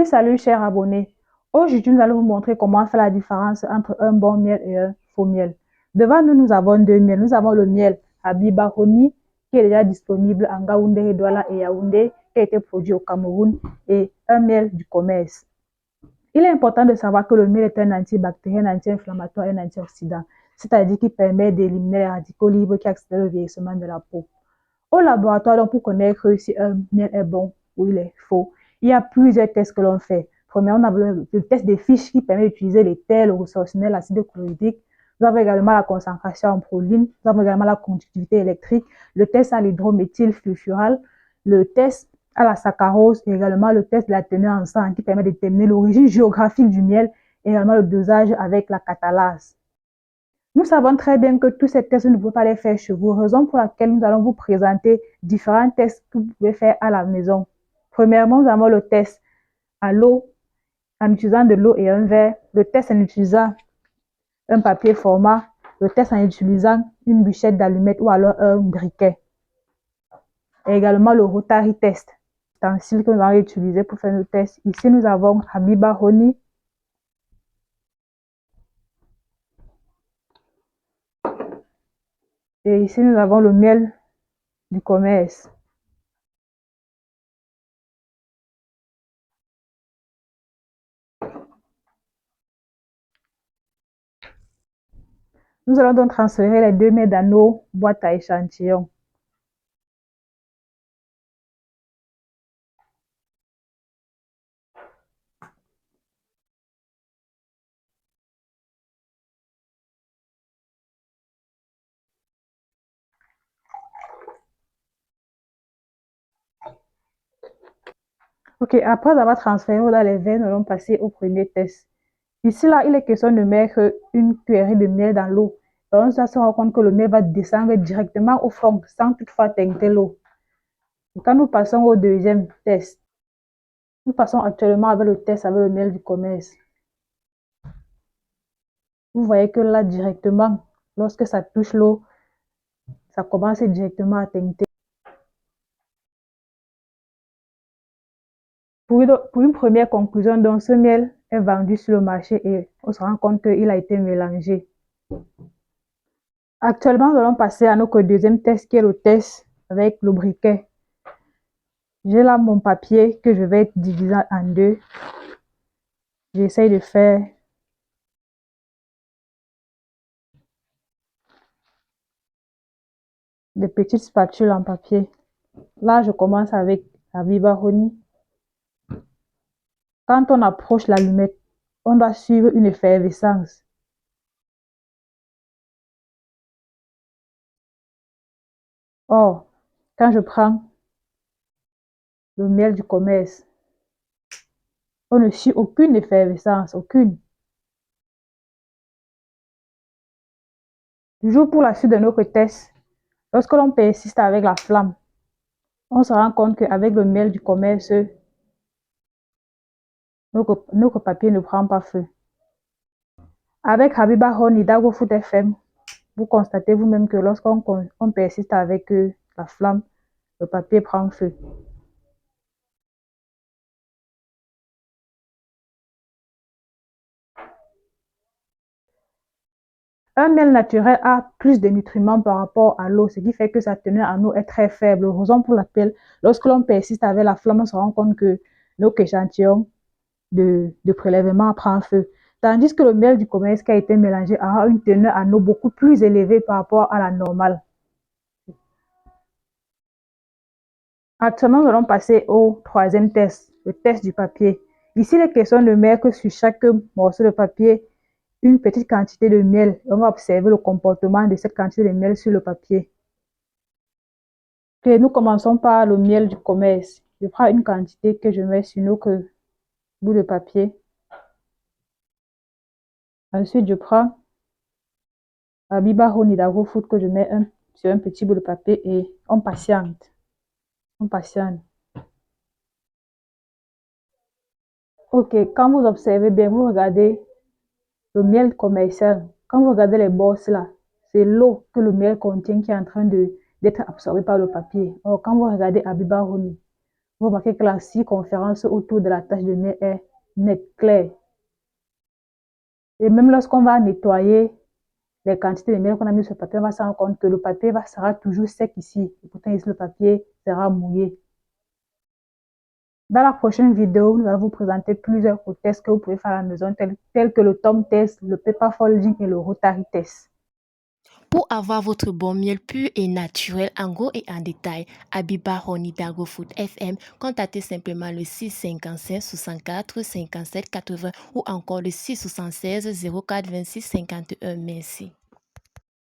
Salut, chers abonnés. Aujourd'hui, nous allons vous montrer comment faire la différence entre un bon miel et un faux miel. Devant nous, nous avons deux miels. Nous avons le miel Habiba Honey, qui est déjà disponible en Gaoundé, Douala et Yaoundé, qui a été produit au Cameroun, et un miel du commerce. Il est important de savoir que le miel est un antibactérien, un anti-inflammatoire et un antioxydant, c'est-à-dire qui permet d'éliminer les radicaux libres qui accélèrent le vieillissement de la peau. Au laboratoire, donc, pour connaître si un miel est bon ou il est faux, il y a plusieurs tests que l'on fait. Premièrement, on a le test des fiches qui permet d'utiliser les terres, le ressourcinaire, l'acide chlorhydrique. Nous avons également la concentration en proline. Nous avons également la conductivité électrique, le test à l'hydrométhylflufural, le test à la saccharose et également le test de la teneur en sang qui permet de déterminer l'origine géographique du miel et également le dosage avec la catalase. Nous savons très bien que tous ces tests, vous ne pouvez pas les faire chez vous, raison pour laquelle nous allons vous présenter différents tests que vous pouvez faire à la maison. Premièrement, nous avons le test à l'eau, en utilisant de l'eau et un verre, le test en utilisant un papier format, le test en utilisant une bûchette d'allumettes ou alors un briquet. Et également le Rotary test, ustensile que nous allons utiliser pour faire nos tests. Ici, nous avons Habiba Honey. Et ici, nous avons le miel du commerce. Nous allons donc transférer les deux miels dans nos boîtes à échantillons. Ok, après avoir transféré dans les verres, nous allons passer au premier test. Ici, là, il est question de mettre une cuillerée de miel dans l'eau. On se rend compte que le miel va descendre directement au fond, sans toutefois teinter l'eau. Quand nous passons au deuxième test, nous passons actuellement avec le test avec le miel du commerce. Vous voyez que là, directement, lorsque ça touche l'eau, ça commence directement à teinter. Pour une première conclusion, donc, ce miel est vendu sur le marché et on se rend compte qu'il a été mélangé. Actuellement, nous allons passer à notre deuxième test qui est le test avec le briquet. J'ai là mon papier que je vais diviser en deux. J'essaye de faire des petites spatules en papier. Là, je commence avec la Habiba Honey. Quand on approche l'allumette, on doit suivre une effervescence. Or, quand je prends le miel du commerce, on ne suit aucune effervescence, aucune. Toujours pour la suite de notre test, lorsque l'on persiste avec la flamme, on se rend compte qu'avec le miel du commerce, notre papier ne prend pas feu. Avec Habiba Honey d'AgroFood FM, vous constatez vous-même que lorsqu'on persiste avec la flamme, le papier prend feu. Un miel naturel a plus de nutriments par rapport à l'eau, ce qui fait que sa teneur en eau est très faible, raison pour laquelle, lorsque l'on persiste avec la flamme, on se rend compte que notre échantillon de prélèvement prend feu. Tandis que le miel du commerce qui a été mélangé a une teneur en eau beaucoup plus élevée par rapport à la normale. Actuellement, nous allons passer au troisième test, le test du papier. Ici, les questions de mettre sur chaque morceau de papier une petite quantité de miel. On va observer le comportement de cette quantité de miel sur le papier. Okay, nous commençons par le miel du commerce. Je prends une quantité que je mets sur notre bout de papier. Ensuite, je prends Habiba Honey d'AgroFood que je mets sur un petit bout de papier et on patiente. On patiente. Ok, quand vous observez bien, vous regardez le miel commercial. Quand vous regardez les bosses là, c'est l'eau que le miel contient qui est en train d'être absorbée par le papier. Or, quand vous regardez Habiba Honey, vous remarquez que la circonférence autour de la tache de miel est nette, claire. Et même lorsqu'on va nettoyer les quantités de miel qu'on a mis sur le papier, on va se rendre compte que le papier sera toujours sec ici. Et pourtant, ici, le papier sera mouillé. Dans la prochaine vidéo, nous allons vous présenter plusieurs tests que vous pouvez faire à la maison, tels que le Tom test, le Pepper Folding et le Rotary test. Pour avoir votre bon miel pur et naturel en gros et en détail, Habiba Honey d'Agrofood FM, contactez simplement le 655 64 57 80 ou encore le 676 04 26 51. Merci.